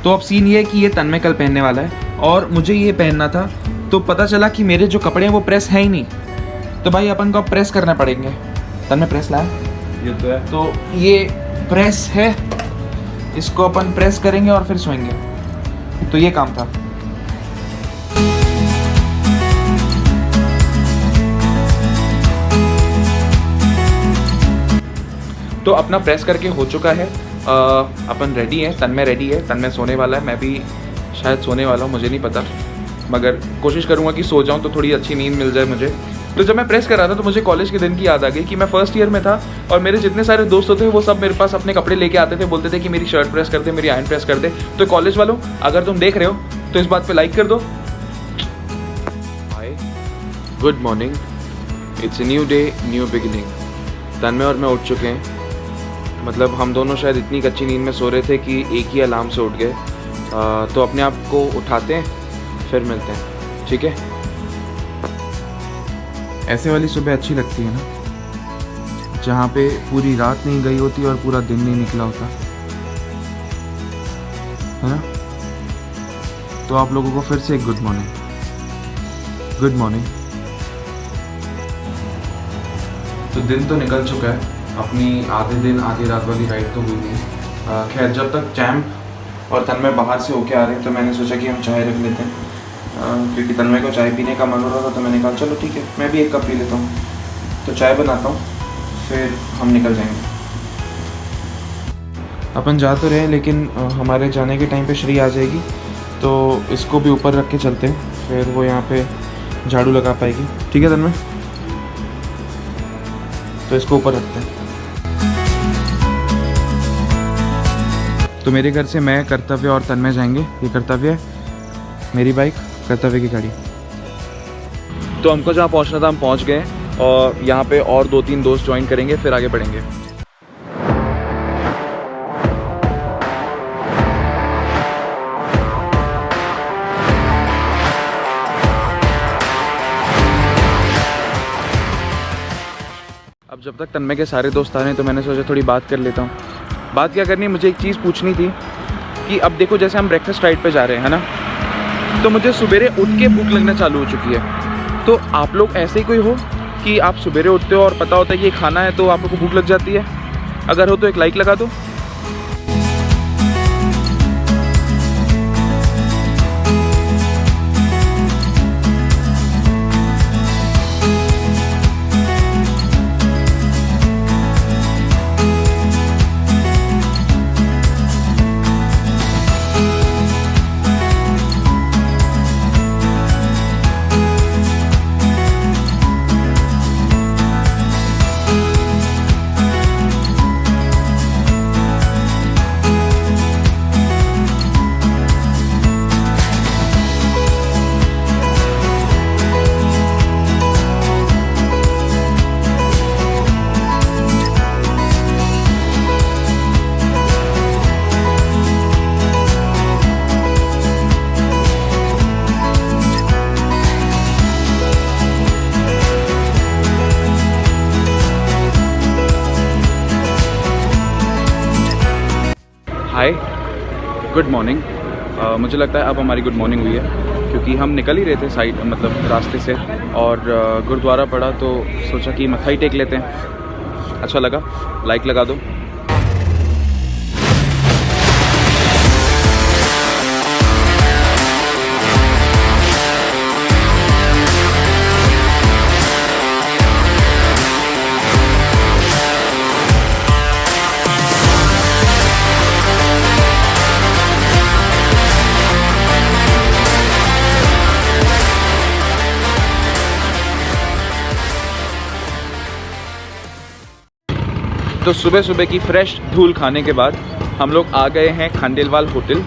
तो अब सीन ये है कि ये तन्मय कल पहनने वाला है और मुझे ये पहनना था, तो पता चला कि मेरे जो कपड़े हैं वो प्रेस है ही नहीं। तो भाई अपन को अब प्रेस करना पड़ेंगे। तन्मय प्रेस लाया, ये तो है। तो ये प्रेस है, इसको अपन प्रेस करेंगे और फिर सोएंगे। तो ये काम था। तो अपना प्रेस करके हो चुका है, अपन रेडी है, तन्मय रेडी है, तन्मय सोने वाला है, मैं भी शायद सोने वाला हूँ, मुझे नहीं पता, मगर कोशिश करूँगा कि सो जाऊँ तो थोड़ी अच्छी नींद मिल जाए मुझे। तो जब मैं प्रेस कर रहा था तो मुझे कॉलेज के दिन की याद आ गई कि मैं फर्स्ट ईयर में था और मेरे जितने सारे दोस्त होते थे वो सब मेरे पास अपने कपड़े लेके आते थे, बोलते थे कि मेरी शर्ट प्रेस कर दे, मेरी आयरन प्रेस कर दे। तो कॉलेज वालों, अगर तुम देख रहे हो तो इस बात पे लाइक कर दो। Hi, good morning, it's a new day, new beginning. Tanmay और मैं उठ चुके हैं, मतलब हम दोनों शायद इतनी कच्ची नींद में सो रहे थे कि एक ही अलार्म से उठ गए। तो अपने आप को उठाते हैं, फिर मिलते हैं, ठीक है? ऐसे वाली सुबह अच्छी लगती है ना, जहाँ पे पूरी रात नहीं गई होती और पूरा दिन नहीं निकला होता, है ना? तो आप लोगों को फिर से एक गुड मॉर्निंग। Good morning. तो दिन तो निकल चुका है, अपनी आधे दिन आधी रात वाली राइड तो हुई नहीं। खैर, जब तक चैम्प और तन्मय बाहर से होके आ रहे हैं तो मैंने सोचा कि हम चाय रख लेते हैं, क्योंकि तन्मय को चाय पीने का मन हो रहा था। तो मैंने कहा चलो ठीक है, मैं भी एक कप पी लेता हूँ। तो चाय बनाता हूँ, फिर हम निकल जाएंगे। अपन जा तो रहे हैं, लेकिन हमारे जाने के टाइम पे श्री आ जाएगी, तो इसको भी ऊपर रख के चलते हैं, फिर वो यहाँ पे झाड़ू लगा पाएगी। ठीक है तन्मय? तो इसको ऊपर रखते हैं। तो मेरे घर से मैं, कर्तव्य और तन्मय जाएंगे। ये कर्तव्य है, मेरी बाइक, कर्तव्य की गाड़ी। तो हमको जहाँ पहुँचना था हम पहुँच गए, और यहाँ पे और 2-3 दोस्त ज्वाइन करेंगे, फिर आगे बढ़ेंगे। अब जब तक तन्मय के सारे दोस्त आ रहे हैं तो मैंने सोचा थोड़ी बात कर लेता हूँ। बात क्या करनी है, मुझे एक चीज़ पूछनी थी कि अब देखो, जैसे हम ब्रेकफास्ट राइड पे जा रहे हैं, है ना, तो मुझे सवेरे उठ के भूख लगना चालू हो चुकी है। तो आप लोग ऐसे ही कोई हो कि आप सवेरे उठते हो और पता होता है कि ये खाना है, तो आप लोग को भूख लग जाती है? अगर हो तो एक लाइक लगा दो। Hi, good morning. मुझे लगता है अब हमारी गुड मॉर्निंग हुई है, क्योंकि हम निकल ही रहे थे साइड, मतलब रास्ते से, और गुरुद्वारा पड़ा तो सोचा कि मत्था ही टेक लेते हैं। अच्छा लगा, लाइक लगा दो। तो सुबह सुबह की फ्रेश धूल खाने के बाद हम लोग आ गए हैं खांडेलवाल होटल।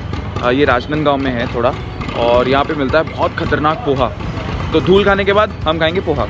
ये राजनांदगांव में है थोड़ा, और यहाँ पे मिलता है बहुत खतरनाक पोहा। तो धूल खाने के बाद हम खाएंगे पोहा।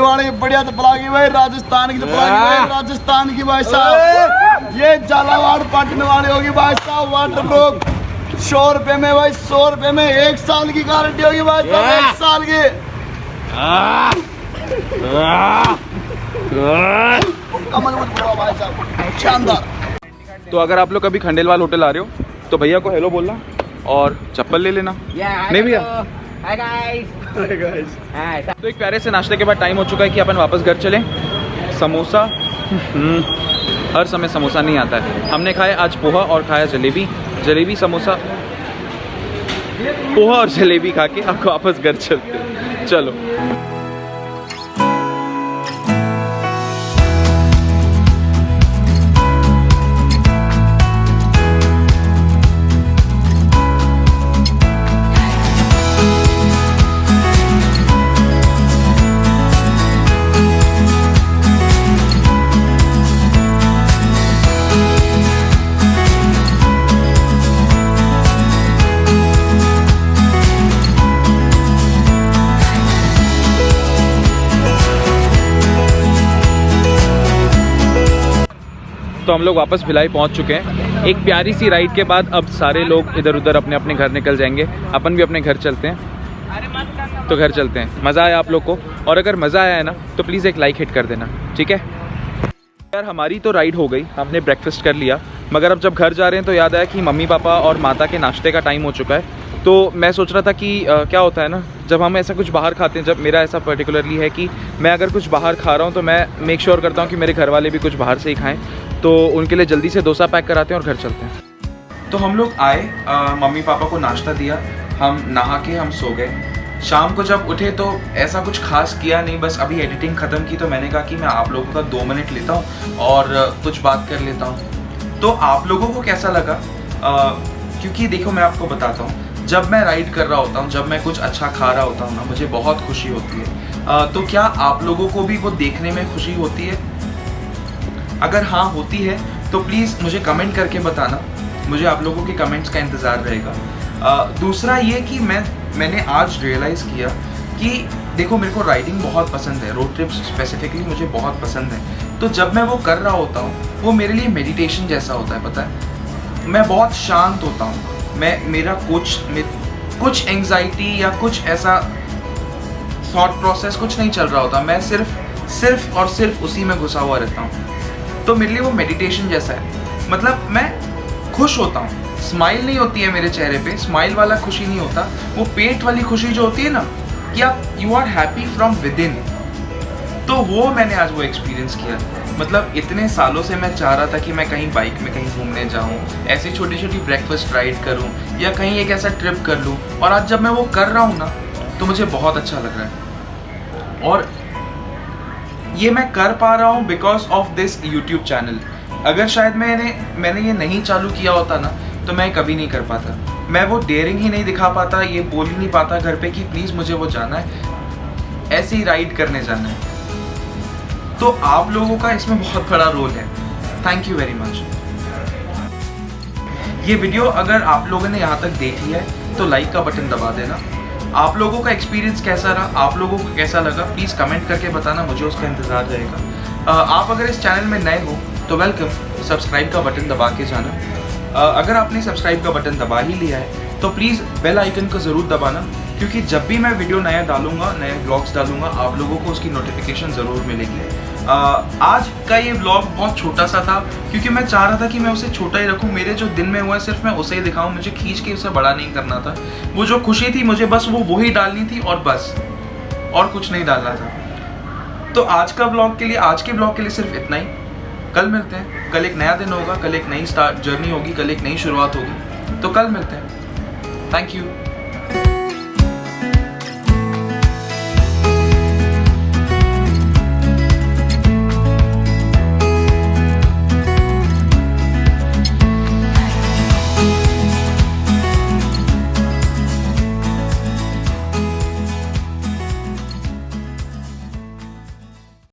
वाली बढ़िया तपलागी भाई, राजस्थान की तपलागी भाई, राजस्थान की भाई साहब। ये झालावाड़ पटने वाली होगी भाई साहब, वाटर प्रूफ 100 रुपए में भाई, 100 रुपए में 1 साल की गारंटी होगी भाई साहब, 1 साल की। भाई साहब शानदार। तो अगर आप लोग कभी खंडेलवाल होटल आ रहे हो तो भैया को हेलो बोलना और चप्पल ले लेना। नहीं भैया। Hi guys. तो एक प्यारे से नाश्ते के बाद टाइम हो चुका है कि अपन वापस घर चलें। समोसा हर समय समोसा नहीं आता है। हमने खाया आज पोहा और खाया जलेबी, जलेबी समोसा, पोहा और जलेबी खा के अब वापस घर चलते हैं। चलो। तो हम लोग वापस भिलाई पहुंच चुके हैं। एक प्यारी सी राइड के बाद अब सारे लोग इधर उधर अपने अपने घर निकल जाएंगे। अपन भी अपने घर चलते हैं। तो घर चलते हैं। मज़ा आया आप लोग को? और अगर मज़ा आया है ना तो प्लीज़ एक लाइक हिट कर देना, ठीक है यार। हमारी तो राइड हो गई, हमने ब्रेकफास्ट कर लिया, मगर अब जब घर जा रहे हैं तो याद आया कि मम्मी पापा और माता के नाश्ते का टाइम हो चुका है। तो मैं सोच रहा था कि क्या होता है ना, जब हम ऐसा कुछ बाहर खाते हैं, जब मेरा ऐसा पर्टिकुलरली है कि मैं अगर कुछ बाहर खा रहा हूँ तो मैं मेक श्योर करता हूँ कि मेरे घर वाले भी कुछ बाहर से ही खाएं। तो उनके लिए जल्दी से डोसा पैक कराते हैं और घर चलते हैं। तो हम लोग आए, मम्मी पापा को नाश्ता दिया, हम नहा के हम सो गए। शाम को जब उठे तो ऐसा कुछ खास किया नहीं, बस अभी एडिटिंग ख़त्म की तो मैंने कहा कि मैं आप लोगों का 2 मिनट लेता हूँ और कुछ बात कर लेता हूँ। तो आप लोगों को कैसा लगा? क्योंकि देखो मैं आपको बताता हूँ, जब मैं राइड कर रहा होता हूँ, जब मैं कुछ अच्छा खा रहा होता हूँ ना, मुझे बहुत खुशी होती है। तो क्या आप लोगों को भी वो देखने में खुशी होती है? अगर हाँ होती है तो प्लीज़ मुझे कमेंट करके बताना, मुझे आप लोगों के कमेंट्स का इंतज़ार रहेगा। दूसरा ये कि मैंने आज रियलाइज़ किया कि देखो मेरे को राइडिंग बहुत पसंद है, रोड ट्रिप्स स्पेसिफिकली मुझे बहुत पसंद है। तो जब मैं वो कर रहा होता हूँ वो मेरे लिए मेडिटेशन जैसा होता है, पता है। मैं बहुत शांत होता हूँ, मेरा कुछ एंग्जाइटी या कुछ ऐसा थॉट प्रोसेस कुछ नहीं चल रहा होता, मैं सिर्फ और सिर्फ उसी में घुसा हुआ रहता हूँ। तो मेरे लिए वो मेडिटेशन जैसा है। मतलब मैं खुश होता हूँ, स्माइल नहीं होती है मेरे चेहरे पे, स्माइल वाला खुशी नहीं होता, वो पेट वाली खुशी जो होती है ना, कि आप you are happy from within. तो वो मैंने आज वो एक्सपीरियंस किया। मतलब इतने सालों से मैं चाह रहा था कि मैं कहीं बाइक में कहीं घूमने जाऊँ, ऐसी छोटी छोटी ब्रेकफास्ट राइड करूँ या कहीं एक ऐसा ट्रिप कर लूँ, और आज जब मैं वो कर रहा हूँ ना तो मुझे बहुत अच्छा लग रहा है। और ये मैं कर पा रहा हूँ because of this YouTube channel. अगर शायद मैंने ये नहीं चालू किया होता ना तो मैं कभी नहीं कर पाता, मैं वो डेयरिंग ही नहीं दिखा पाता, ये बोल ही नहीं पाता घर पे कि प्लीज़ मुझे वो जाना है, ऐसे ही राइड करने जाना है। तो आप लोगों का इसमें बहुत बड़ा रोल है। Thank you very much. ये वीडियो अगर आप लोगों ने यहाँ तक देख लिया है तो लाइक का बटन दबा देना। आप लोगों का एक्सपीरियंस कैसा रहा, आप लोगों को कैसा लगा, प्लीज़ कमेंट करके बताना, मुझे उसका इंतज़ार रहेगा। आप अगर इस चैनल में नए हो तो वेलकम, सब्सक्राइब का बटन दबा के जाना। अगर आपने सब्सक्राइब का बटन दबा ही लिया है तो प्लीज़ बेल आइकन को ज़रूर दबाना, क्योंकि जब भी मैं वीडियो नया डालूंगा, नए ब्लॉग्स डालूंगा, आप लोगों को उसकी नोटिफिकेशन ज़रूर मिलेगी। आज का ये ब्लॉग बहुत छोटा सा था क्योंकि मैं चाह रहा था कि मैं उसे छोटा ही रखूं। मेरे जो दिन में हुआ है सिर्फ मैं उसे ही दिखाऊं, मुझे खींच के उसे बड़ा नहीं करना था। वो जो खुशी थी मुझे बस वो ही डालनी थी और बस, और कुछ नहीं डालना था। तो आज के ब्लॉग के लिए सिर्फ इतना ही। कल मिलते हैं, कल एक नया दिन होगा, कल एक नई जर्नी होगी, कल एक नई शुरुआत होगी। तो कल मिलते हैं। Thank you.